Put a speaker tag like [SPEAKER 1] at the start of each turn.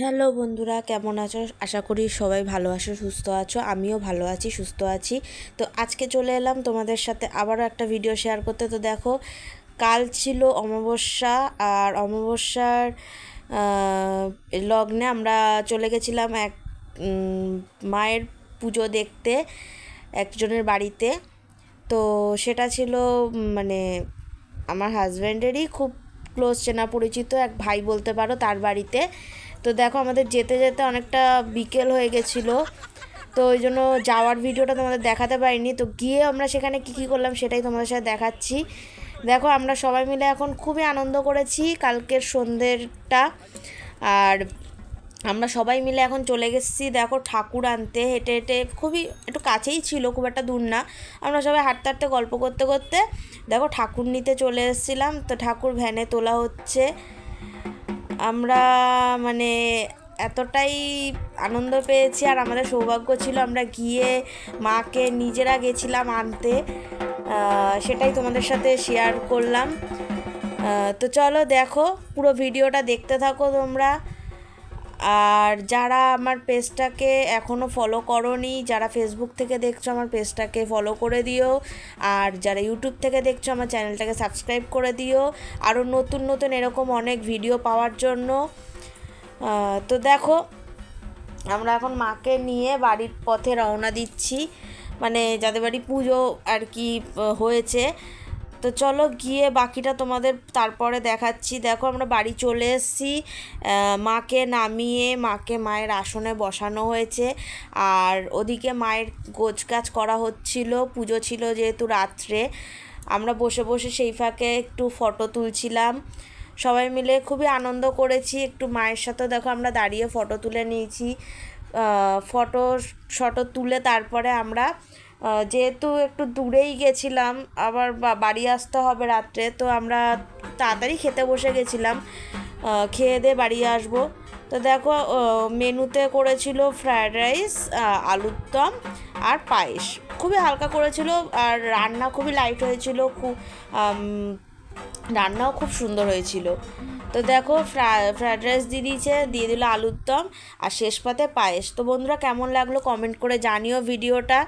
[SPEAKER 1] Hello বন্ধুরা, কেমন আছো? আশা করি সবাই ভালো আছো, সুস্থ আছো। আমিও ভালো আছি, সুস্থ আছি। তো আজকে চলে এলাম তোমাদের সাথে আবারও একটা ভিডিও শেয়ার করতে। তো দেখো, কাল ছিল অমাবস্যা, আর অমাবস্যার লগ্নে আমরা চলে গেছিলাম এক মায়ের পুজো দেখতে একজনের বাড়িতে। তো সেটা ছিল মানে আমার হাজব্যান্ডেরই খুব ক্লোজ চেনা পরিচিত এক ভাই বলতে পারো, তার বাড়িতে। তো দেখো, আমাদের যেতে যেতে অনেকটা বিকেল হয়ে গেছিলো, তো ওই জন্য যাওয়ার ভিডিওটা তোমাদের দেখাতে পারিনি। তো গিয়ে আমরা সেখানে কী কী করলাম সেটাই তোমাদের সাথে দেখাচ্ছি। দেখো, আমরা সবাই মিলে এখন খুবই আনন্দ করেছি কালকের সন্ধ্যেটা। আর আমরা সবাই মিলে এখন চলে গেছি দেখো ঠাকুর আনতে, হেঁটে হেঁটে, খুবই একটু কাছেই ছিল, খুব একটা দূর না। আমরা সবাই হাঁটতে হাঁটতে গল্প করতে করতে দেখো ঠাকুর নিতে চলে এসেছিলাম। তো ঠাকুর ভ্যানে তোলা হচ্ছে। আমরা মানে এতটাই আনন্দ পেয়েছি, আর আমাদের সৌভাগ্য ছিল আমরা গিয়ে মাকে নিজেরা গেছিলাম আনতে। সেটাই তোমাদের সাথে শেয়ার করলাম। তো চলো দেখো, পুরো ভিডিওটা দেখতে থাকো তোমরা। আর যারা আমার পেজটাকে এখনও ফলো করোনি, যারা ফেসবুক থেকে দেখছো আমার পেজটাকে ফলো করে দিও, আর যারা ইউটিউব থেকে দেখছো আমার চ্যানেলটাকে সাবস্ক্রাইব করে দিও আরও নতুন নতুন এরকম অনেক ভিডিও পাওয়ার জন্য। তো দেখো, আমরা এখন মাকে নিয়ে বাড়ির পথে রওনা দিচ্ছি, মানে যাদের বাড়ি পুজো আর কি হয়েছে। তো চলো গিয়ে বাকিটা তোমাদের তারপরে দেখাচ্ছি। দেখো, আমরা বাড়ি চলে এসেছি, মাকে নামিয়ে মাকে মায়ের আসনে বসানো হয়েছে, আর ওদিকে মায়ের গোছগাছ করা হচ্ছিল, পুজো ছিল যেহেতু রাত্রে। আমরা বসে বসে সেই ফাঁকে একটু ফটো তুলছিলাম, সবাই মিলে খুবই আনন্দ করেছি। একটু মায়ের সাথে দেখো আমরা দাঁড়িয়ে ফটো তুলে নিয়েছি। ফটো তুলে তারপরে আমরা যেহেতু একটু দূরেই গেছিলাম, আবার বাড়ি আসতে হবে রাত্রে, তো আমরা তাড়াতাড়ি খেতে বসে গেছিলাম, খেয়ে দিয়ে বাড়ি আসবো। তো দেখো, মেনুতে করেছিল ফ্রায়েড রাইস, আলুর দম আর পায়েস, খুবই হালকা করেছিল, আর রান্না খুবই লাইট হয়েছিল, রান্নাও খুব সুন্দর হয়েছিল। তো দেখো, ফ্রায়েড রাইস দিয়ে দিল আলুর দম, আর শেষ পাতে পায়েস। তো বন্ধুরা, কেমন লাগলো কমেন্ট করে জানিও ভিডিওটা।